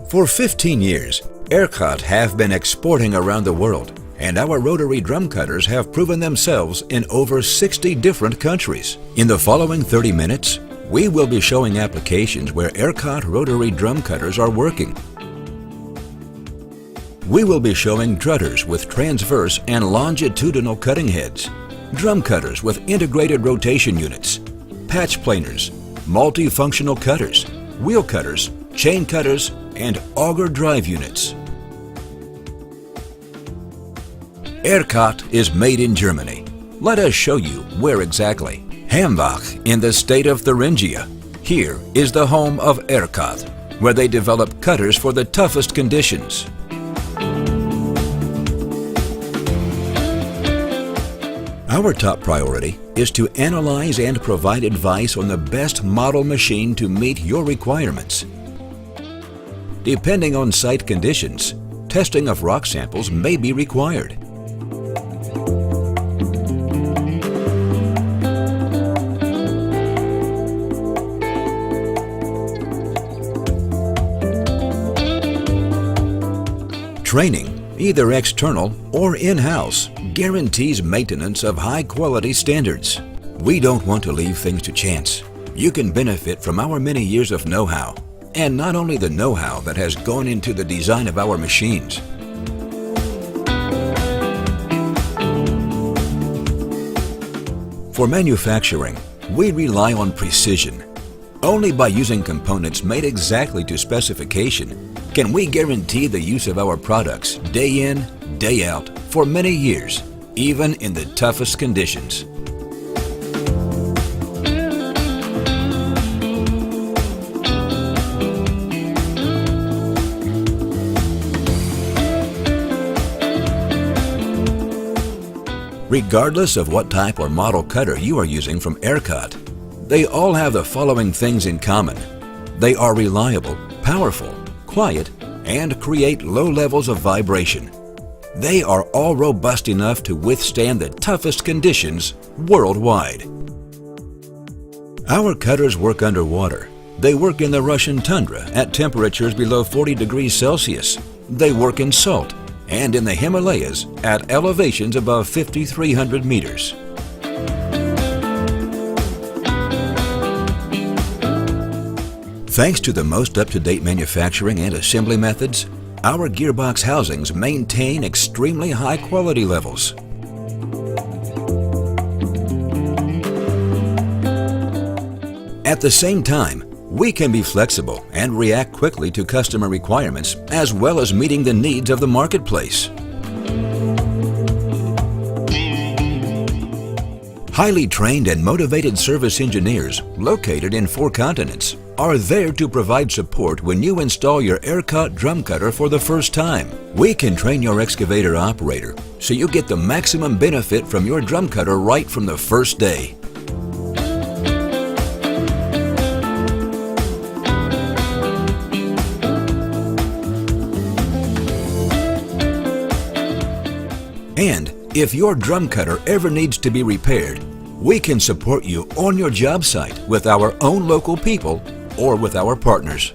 For 15 years, Erkat have been exporting around the world, and our rotary drum cutters have proven themselves in over 60 different countries. In the following 30 minutes, we will be showing applications where Erkat rotary drum cutters are working. We will be showing drutters with transverse and longitudinal cutting heads, drum cutters with integrated rotation units, patch planers, multifunctional cutters, wheel cutters, chain cutters, and auger drive units. Erkat is made in Germany. Let us show you where exactly. Hambach in the state of Thuringia. Here is the home of Erkat, where they develop cutters for the toughest conditions. Our top priority is to analyze and provide advice on the best model machine to meet your requirements. Depending on site conditions, testing of rock samples may be required. Training, either external or in-house, guarantees maintenance of high-quality standards. We don't want to leave things to chance. You can benefit from our many years of know-how, and not only the know-how that has gone into the design of our machines. For manufacturing, we rely on precision. Only by using components made exactly to specification can we guarantee the use of our products day in, day out for many years, even in the toughest conditions. Regardless of what type or model cutter you are using from Erkat, they all have the following things in common. They are reliable, powerful, quiet, and create low levels of vibration. They are all robust enough to withstand the toughest conditions worldwide. Our cutters work underwater. They work in the Russian tundra at temperatures below 40 degrees Celsius. They work in salt and in the Himalayas at elevations above 5,300 meters. Thanks to the most up-to-date manufacturing and assembly methods, our gearbox housings maintain extremely high quality levels. At the same time, we can be flexible and react quickly to customer requirements as well as meeting the needs of the marketplace. Highly trained and motivated service engineers located in 4 continents are there to provide support when you install your Erkat drum cutter for the first time. We can train your excavator operator so you get the maximum benefit from your drum cutter right from the first day. And if your drum cutter ever needs to be repaired, we can support you on your job site with our own local people or with our partners.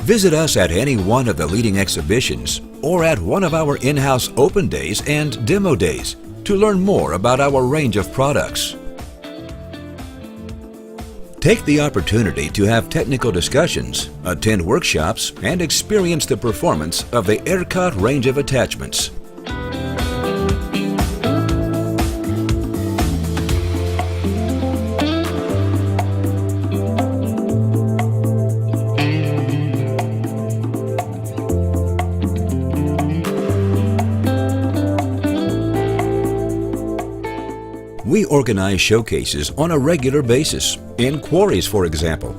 Visit us at any one of the leading exhibitions or at one of our in-house open days and demo days to learn more about our range of products. Take the opportunity to have technical discussions, attend workshops, and experience the performance of the Erkat range of attachments. We organize showcases on a regular basis, in quarries for example.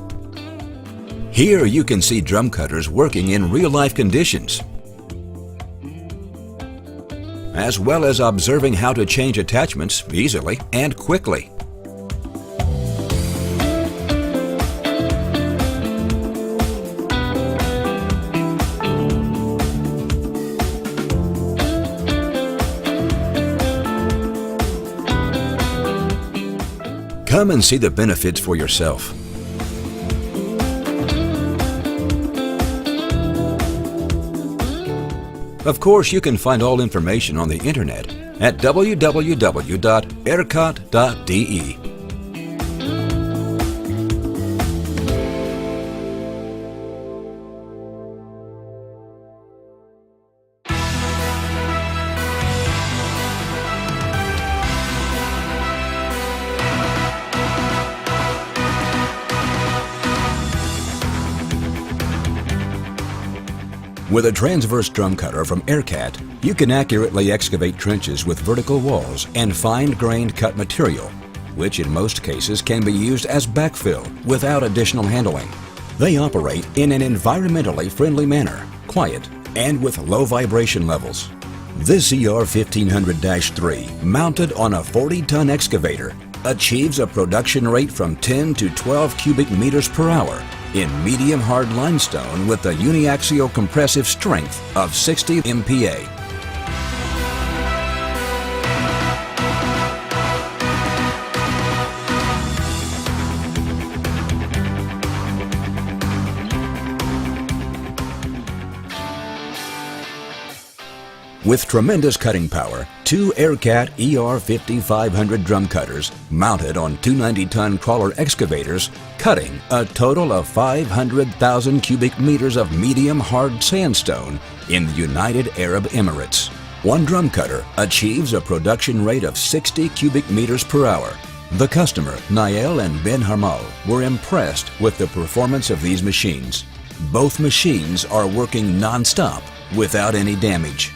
Here you can see drum cutters working in real-life conditions, as well as observing how to change attachments easily and quickly. Come and see the benefits for yourself. Of course, you can find all information on the internet at www.erkat.de. With a transverse drum cutter from Erkat, you can accurately excavate trenches with vertical walls and fine-grained cut material, which in most cases can be used as backfill without additional handling. They operate in an environmentally friendly manner, quiet, and with low vibration levels. This ER1500-3, mounted on a 40-ton excavator, achieves a production rate from 10 to 12 cubic meters per hour in medium hard limestone with a uniaxial compressive strength of 60 MPa. With tremendous cutting power, two Erkat ER5500 drum cutters mounted on 290-ton crawler excavators, cutting a total of 500,000 cubic meters of medium hard sandstone in the United Arab Emirates. One drum cutter achieves a production rate of 60 cubic meters per hour. The customer, Nael and Ben Harmal, were impressed with the performance of these machines. Both machines are working non-stop without any damage.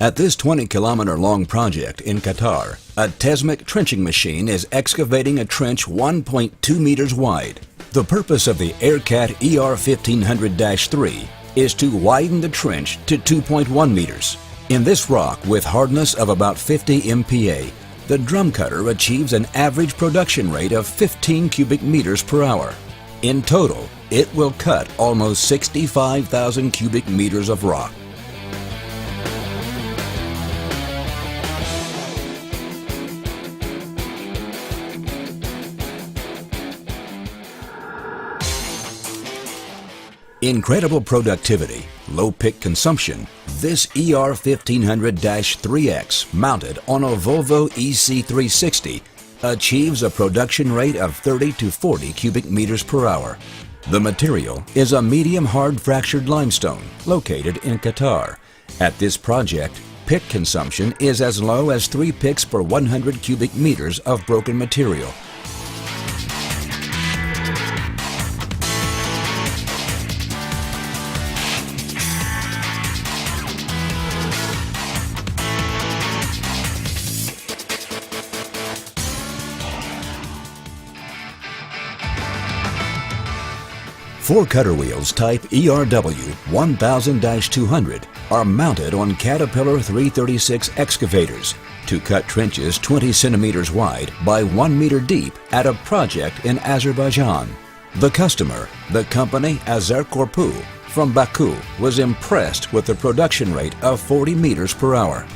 At this 20-kilometer-long project in Qatar, a Tesmic trenching machine is excavating a trench 1.2 meters wide. The purpose of the Erkat ER1500-3 is to widen the trench to 2.1 meters. In this rock with hardness of about 50 MPa, the drum cutter achieves an average production rate of 15 cubic meters per hour. In total, it will cut almost 65,000 cubic meters of rock. Incredible productivity, low pick consumption, this ER1500-3X mounted on a Volvo EC360 achieves a production rate of 30 to 40 cubic meters per hour. The material is a medium hard fractured limestone located in Qatar. At this project, pick consumption is as low as 3 picks per 100 cubic meters of broken material. Four cutter wheels type ERW 1000-200 are mounted on Caterpillar 336 excavators to cut trenches 20 centimeters wide by 1 meter deep at a project in Azerbaijan. The customer, the company Azerkorpu from Baku, was impressed with the production rate of 40 meters per hour.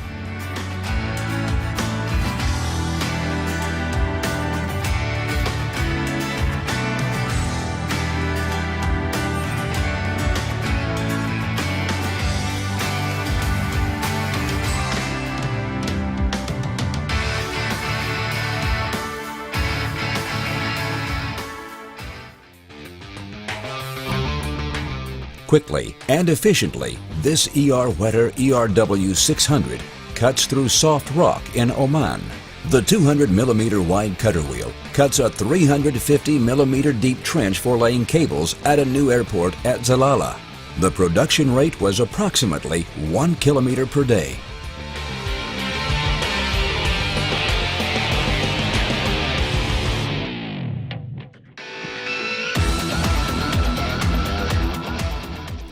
Quickly and efficiently, this Wetter ERW 600 cuts through soft rock in Oman. The 200mm wide cutter wheel cuts a 350mm deep trench for laying cables at a new airport at Zalala. The production rate was approximately 1 kilometer per day.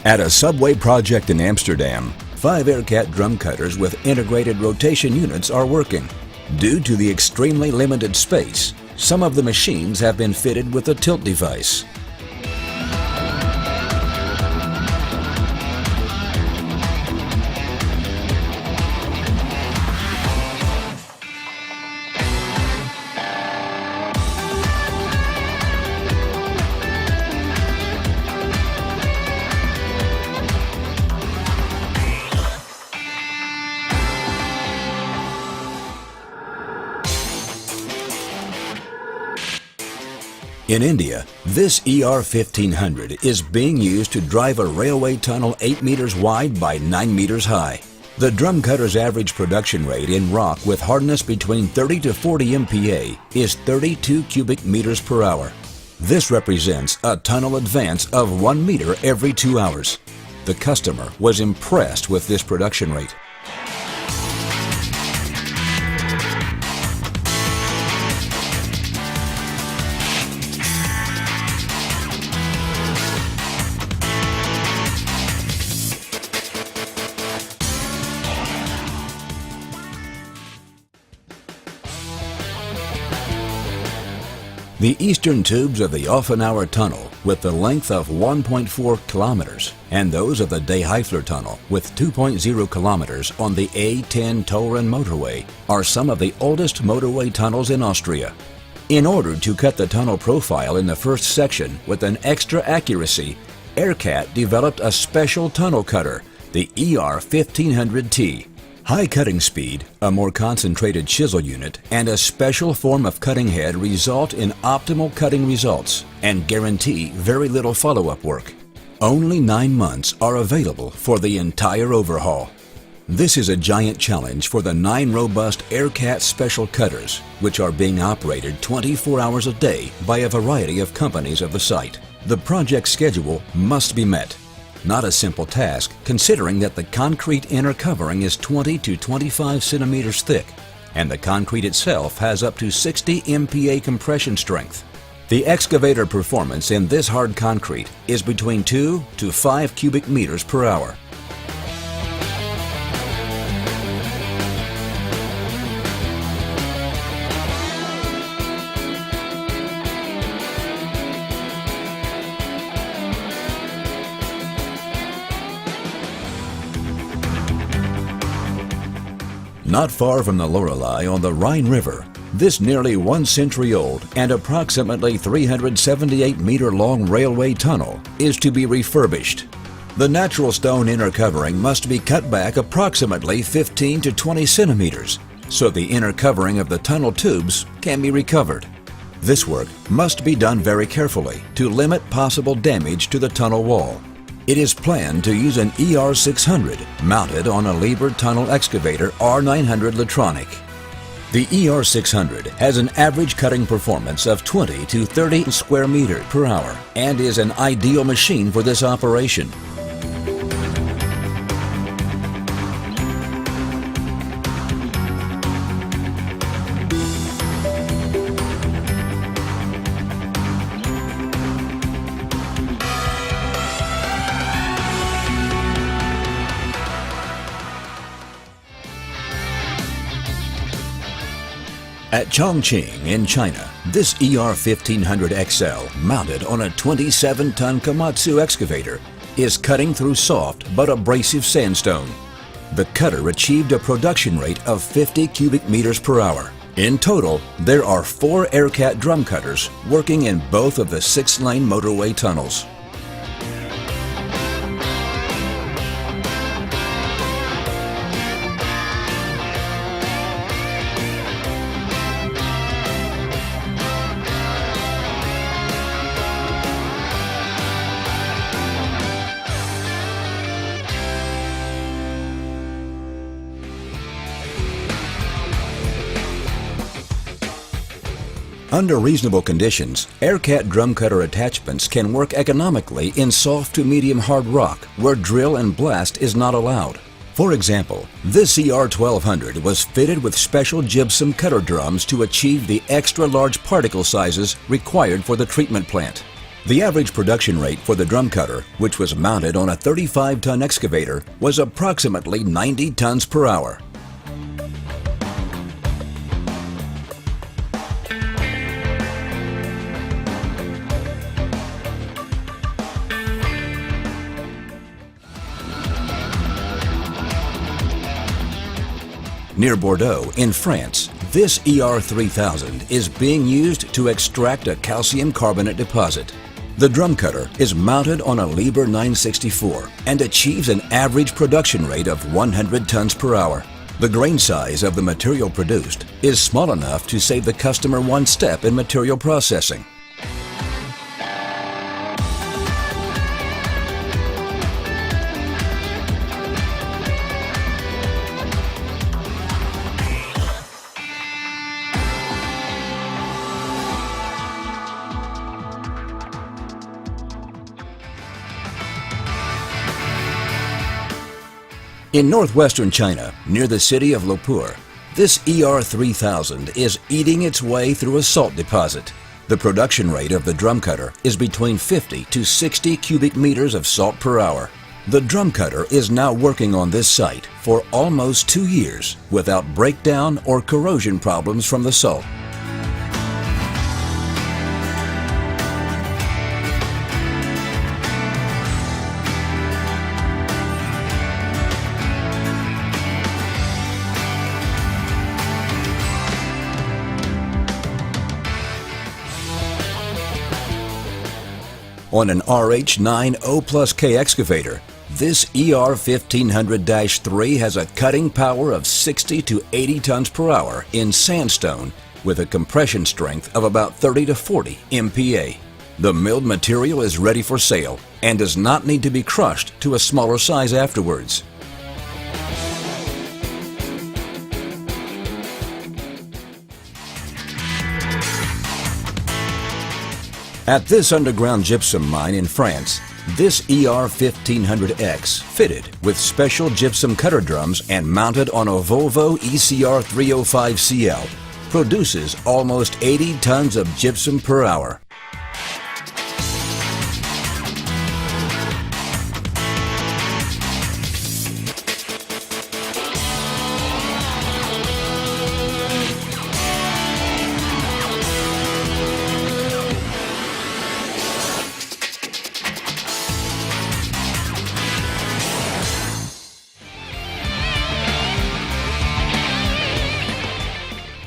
At a subway project in Amsterdam, 5 Erkat drum cutters with integrated rotation units are working. Due to the extremely limited space, Some of the machines have been fitted with a tilt device. In India, this ER-1500 is being used to drive a railway tunnel 8 meters wide by 9 meters high. The drum cutter's average production rate in rock with hardness between 30 to 40 MPa is 32 cubic meters per hour. This represents a tunnel advance of 1 meter every 2 hours. The customer was impressed with this production rate. The eastern tubes of the Offenauer Tunnel, with the length of 1.4 kilometers, and those of the De Heifler Tunnel, with 2.0 kilometers on the A10 toll run motorway, are some of the oldest motorway tunnels in Austria. In order to cut the tunnel profile in the first section with an extra accuracy, Erkat developed a special tunnel cutter, the ER-1500T. High cutting speed, a more concentrated chisel unit, and a special form of cutting head result in optimal cutting results and guarantee very little follow-up work. Only 9 months are available for the entire overhaul. This is a giant challenge for the 9 robust Erkat special cutters, which are being operated 24 hours a day by a variety of companies of the site. The project schedule must be met. Not a simple task, considering that the concrete inner covering is 20 to 25 centimeters thick, and the concrete itself has up to 60 MPa compression strength. The excavator performance in this hard concrete is between 2 to 5 cubic meters per hour. Not far from the Lorelei on the Rhine River, this nearly 1 century old and approximately 378-meter long railway tunnel is to be refurbished. The natural stone inner covering must be cut back approximately 15 to 20 centimeters, so the inner covering of the tunnel tubes can be recovered. This work must be done very carefully to limit possible damage to the tunnel wall. It is planned to use an ER-600 mounted on a Liebherr tunnel excavator R900 Latronic. The ER-600 has an average cutting performance of 20 to 30 square meters per hour and is an ideal machine for this operation. At Chongqing in China, this ER-1500XL mounted on a 27-ton Komatsu excavator is cutting through soft but abrasive sandstone. The cutter achieved a production rate of 50 cubic meters per hour. In total, there are 4 Erkat drum cutters working in both of the 6-lane motorway tunnels. Under reasonable conditions, Erkat drum cutter attachments can work economically in soft to medium hard rock where drill and blast is not allowed. For example, this ER-1200 was fitted with special gypsum cutter drums to achieve the extra large particle sizes required for the treatment plant. The average production rate for the drum cutter, which was mounted on a 35-ton excavator, was approximately 90 tons per hour. Near Bordeaux, in France, this ER3000 is being used to extract a calcium carbonate deposit. The drum cutter is mounted on a Liebherr 964 and achieves an average production rate of 100 tons per hour. The grain size of the material produced is small enough to save the customer one step in material processing. In northwestern China, near the city of Lopur, this ER3000 is eating its way through a salt deposit. The production rate of the drum cutter is between 50 to 60 cubic meters of salt per hour. The drum cutter is now working on this site for almost 2 years without breakdown or corrosion problems from the salt. On an RH9O+K excavator, this ER1500-3 has a cutting power of 60 to 80 tons per hour in sandstone with a compression strength of about 30 to 40 MPa. The milled material is ready for sale and does not need to be crushed to a smaller size afterwards. At this underground gypsum mine in France, this ER1500X, fitted with special gypsum cutter drums and mounted on a Volvo ECR 305CL, produces almost 80 tons of gypsum per hour.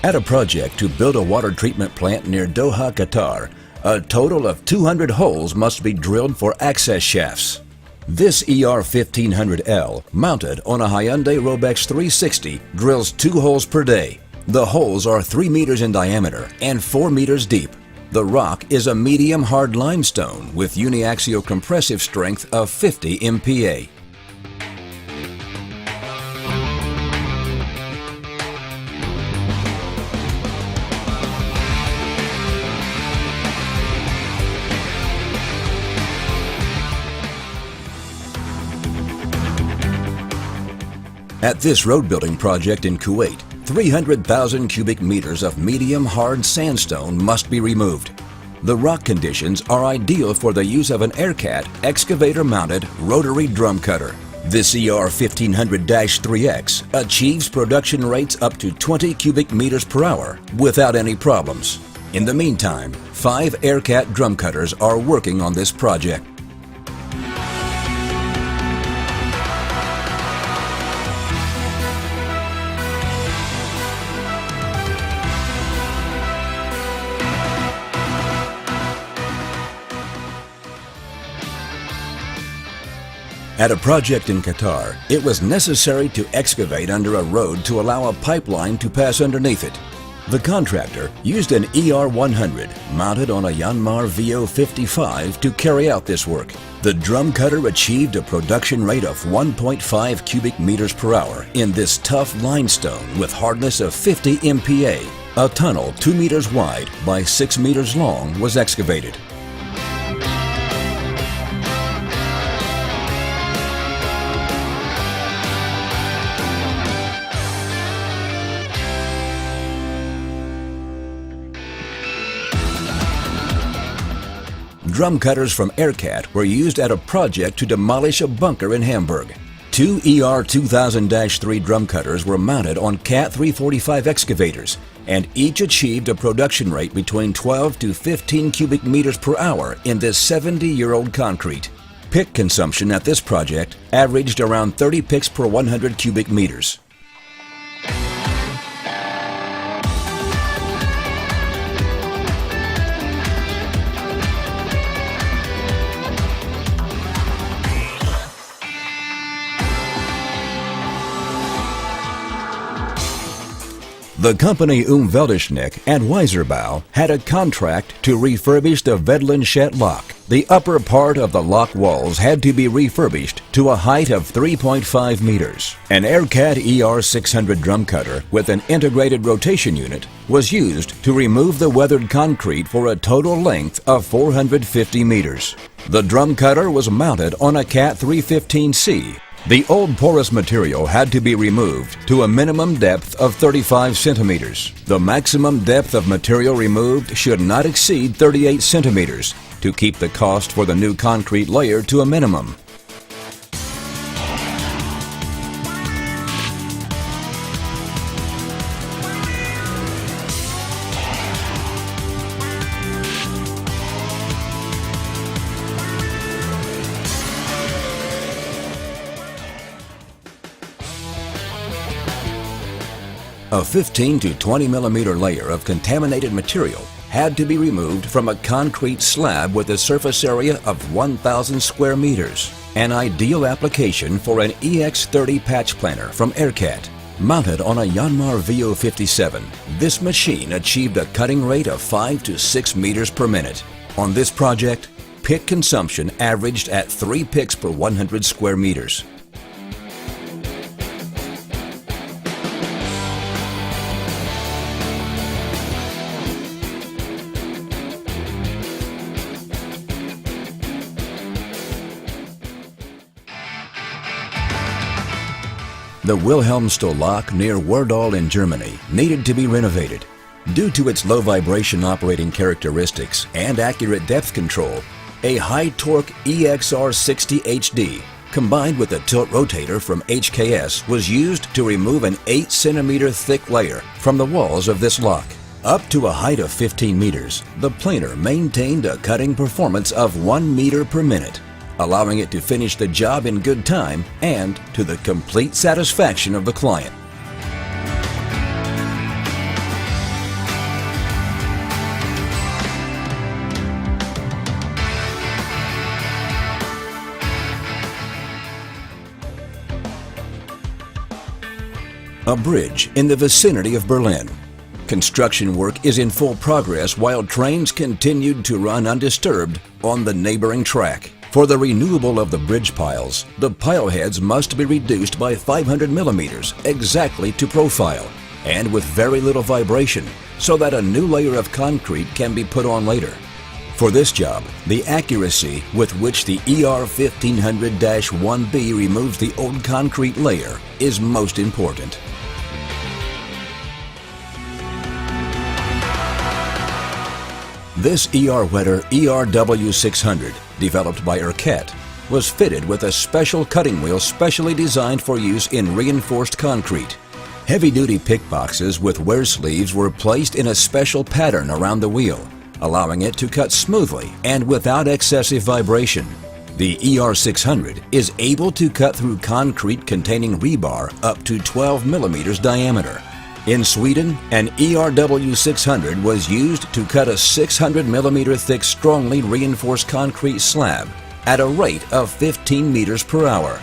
At a project to build a water treatment plant near Doha, Qatar, a total of 200 holes must be drilled for access shafts. This ER1500L, mounted on a Hyundai Robex 360, drills 2 holes per day. The holes are 3 meters in diameter and 4 meters deep. The rock is a medium hard limestone with uniaxial compressive strength of 50 MPa. At this road building project in Kuwait, 300,000 cubic meters of medium hard sandstone must be removed. The rock conditions are ideal for the use of an Erkat excavator-mounted rotary drum cutter. This ER1500-3X achieves production rates up to 20 cubic meters per hour without any problems. In the meantime, 5 Erkat drum cutters are working on this project. At a project in Qatar, it was necessary to excavate under a road to allow a pipeline to pass underneath it. The contractor used an ER100 mounted on a Yanmar VO55 to carry out this work. The drum cutter achieved a production rate of 1.5 cubic meters per hour in this tough limestone with hardness of 50 MPa. A tunnel 2 meters wide by 6 meters long was excavated. Drum cutters from Erkat were used at a project to demolish a bunker in Hamburg. 2 ER2000-3 drum cutters were mounted on Cat 345 excavators, and each achieved a production rate between 12 to 15 cubic meters per hour in this 70-year-old concrete. Pick consumption at this project averaged around 30 picks per 100 cubic meters. The company Umweltechnik and Weiserbau had a contract to refurbish the Vedlenshet lock. The upper part of the lock walls had to be refurbished to a height of 3.5 meters. An Erkat ER600 drum cutter with an integrated rotation unit was used to remove the weathered concrete for a total length of 450 meters. The drum cutter was mounted on a Cat 315C. The old porous material had to be removed to a minimum depth of 35 centimeters. The maximum depth of material removed should not exceed 38 centimeters to keep the cost for the new concrete layer to a minimum. A 15 to 20 millimeter layer of contaminated material had to be removed from a concrete slab with a surface area of 1,000 square meters. An ideal application for an EX30 patch planer from Erkat. Mounted on a Yanmar VO57, this machine achieved a cutting rate of 5 to 6 meters per minute. On this project, pick consumption averaged at 3 picks per 100 square meters. The Wilhelmstal lock near Werdal in Germany needed to be renovated. Due to its low vibration operating characteristics and accurate depth control, a high-torque EXR60 HD combined with a tilt rotator from HKS was used to remove an 8 centimeter thick layer from the walls of this lock. Up to a height of 15 meters, the planer maintained a cutting performance of 1 meter per minute, allowing it to finish the job in good time and to the complete satisfaction of the client. A bridge in the vicinity of Berlin. Construction work is in full progress while trains continued to run undisturbed on the neighboring track. For the renewal of the bridge piles, the pile heads must be reduced by 500 millimeters exactly to profile and with very little vibration so that a new layer of concrete can be put on later. For this job, the accuracy with which the ER1500-1B removes the old concrete layer is most important. This ER Wetter ERW600, developed by Erkat, was fitted with a special cutting wheel specially designed for use in reinforced concrete. Heavy-duty pick boxes with wear sleeves were placed in a special pattern around the wheel, allowing it to cut smoothly and without excessive vibration. The ER600 is able to cut through concrete containing rebar up to 12 millimeters diameter. In Sweden, an ERW600 was used to cut a 600 millimeter thick strongly reinforced concrete slab at a rate of 15 meters per hour.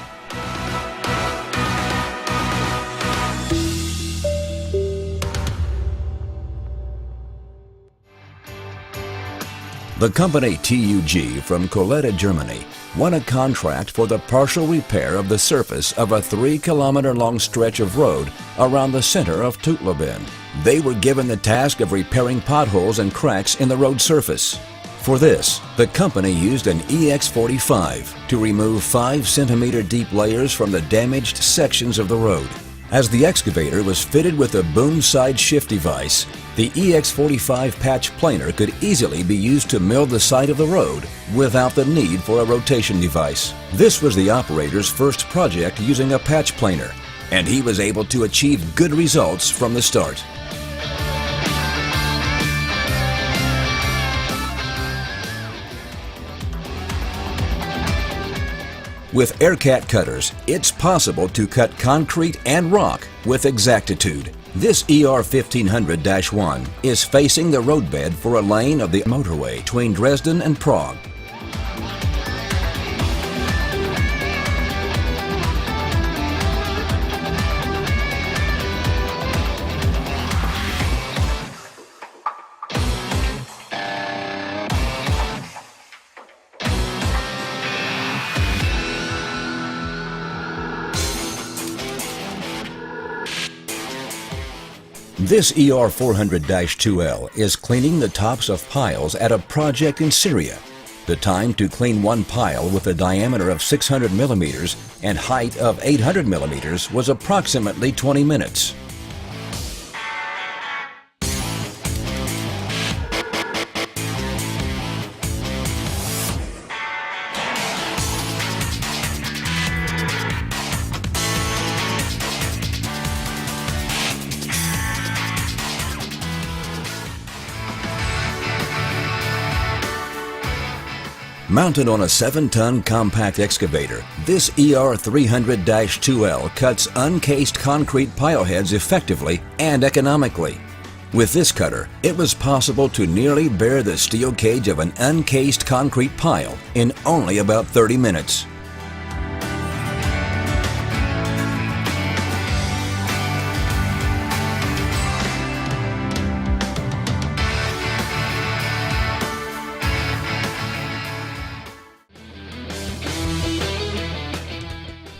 The company TUG from Coletta, Germany, won a contract for the partial repair of the surface of a 3-kilometer-long stretch of road around the center of Tutleben. They were given the task of repairing potholes and cracks in the road surface. For this, the company used an EX45 to remove 5 centimeter deep layers from the damaged sections of the road. As the excavator was fitted with a boom side shift device, the EX45 patch planer could easily be used to mill the side of the road without the need for a rotation device. This was the operator's first project using a patch planer, and he was able to achieve good results from the start. With Erkat cutters, it's possible to cut concrete and rock with exactitude. This ER1500-1 is facing the roadbed for a lane of the motorway between Dresden and Prague. This ER400-2L is cleaning the tops of piles at a project in Syria. The time to clean one pile with a diameter of 600 millimeters and height of 800 millimeters was approximately 20 minutes. Mounted on a 7-ton compact excavator, this ER300-2L cuts uncased concrete pile heads effectively and economically. With this cutter, it was possible to nearly bare the steel cage of an uncased concrete pile in only about 30 minutes.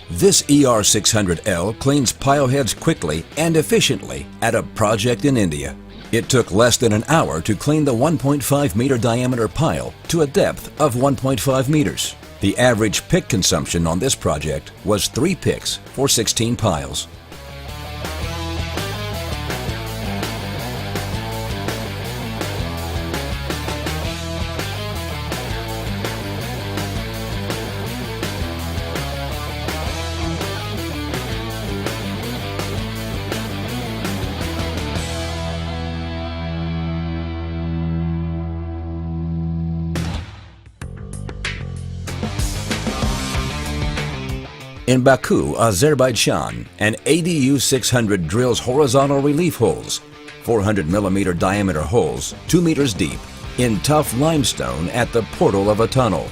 This ER600L cleans pile heads quickly and efficiently at a project in India. It took less than an hour to clean the 1.5 meter diameter pile to a depth of 1.5 meters. The average pick consumption on this project was 3 picks for 16 piles. In Baku, Azerbaijan, an ADU 600 drills horizontal relief holes, 400 millimeter diameter holes, 2 meters deep, in tough limestone at the portal of a tunnel.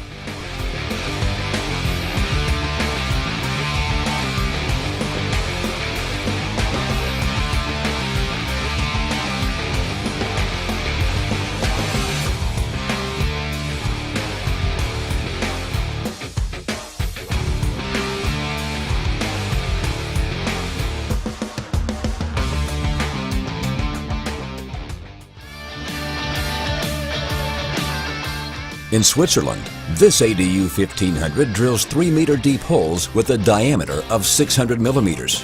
In Switzerland, this ADU 1500 drills 3 meter deep holes with a diameter of 600 millimeters.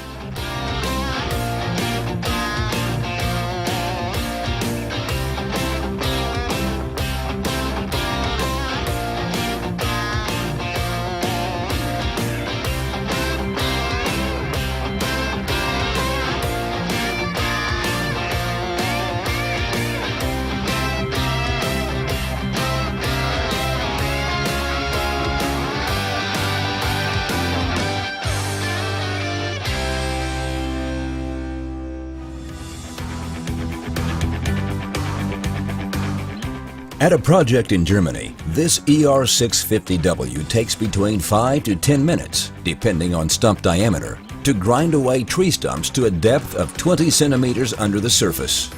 At a project in Germany, this ER650W takes between 5 to 10 minutes, depending on stump diameter, to grind away tree stumps to a depth of 20 centimeters under the surface.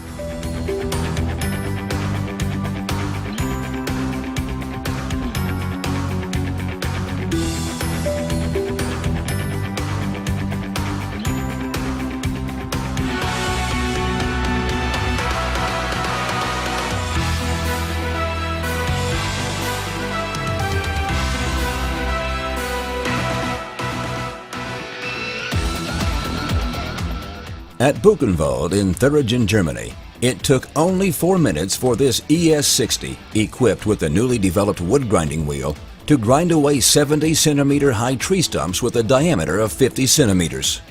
At Buchenwald in Thuringen, Germany, it took only 4 minutes for this ES60, equipped with a newly developed wood grinding wheel, to grind away 70 centimeter high tree stumps with a diameter of 50 centimeters.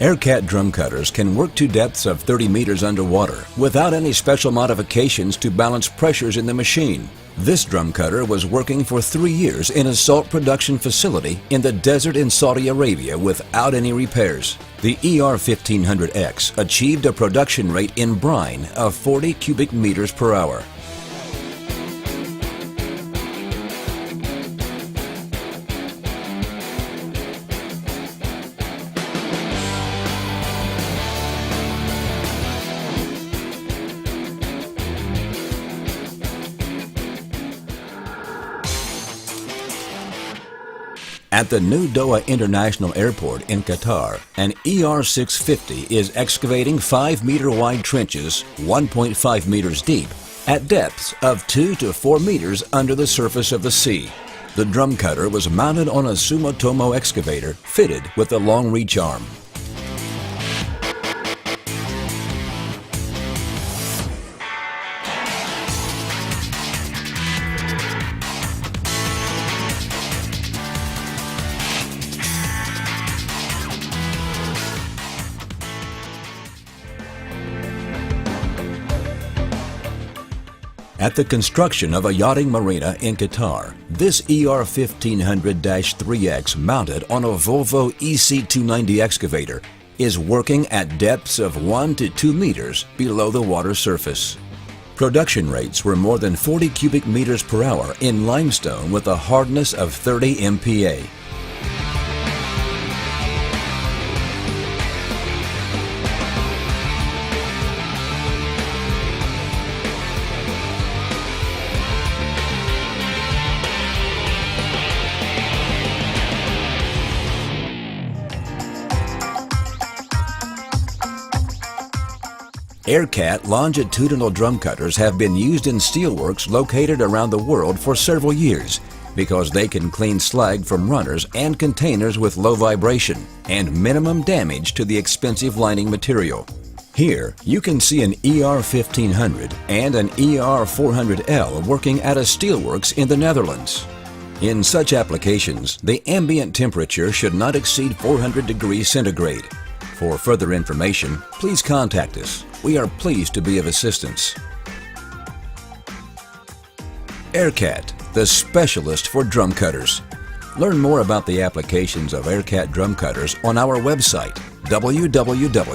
Erkat drum cutters can work to depths of 30 meters underwater without any special modifications to balance pressures in the machine. This drum cutter was working for 3 years in a salt production facility in the desert in Saudi Arabia without any repairs. The ER1500X achieved a production rate in brine of 40 cubic meters per hour. At the new Doha International Airport in Qatar, an ER650 is excavating 5-meter wide trenches 1.5 meters deep at depths of 2 to 4 meters under the surface of the sea. The drum cutter was mounted on a Sumitomo excavator fitted with a long reach arm. At the construction of a yachting marina in Qatar, this ER1500-3X mounted on a Volvo EC290 excavator is working at depths of 1 to 2 meters below the water surface. Production rates were more than 40 cubic meters per hour in limestone with a hardness of 30 MPa. Erkat longitudinal drum cutters have been used in steelworks located around the world for several years because they can clean slag from runners and containers with low vibration and minimum damage to the expensive lining material. Here, you can see an ER1500 and an ER400L working at a steelworks in the Netherlands. In such applications, the ambient temperature should not exceed 400 degrees centigrade. For further information, please contact us. We are pleased to be of assistance. Erkat, the specialist for drum cutters. Learn more about the applications of Erkat drum cutters on our website, www.erkat.de.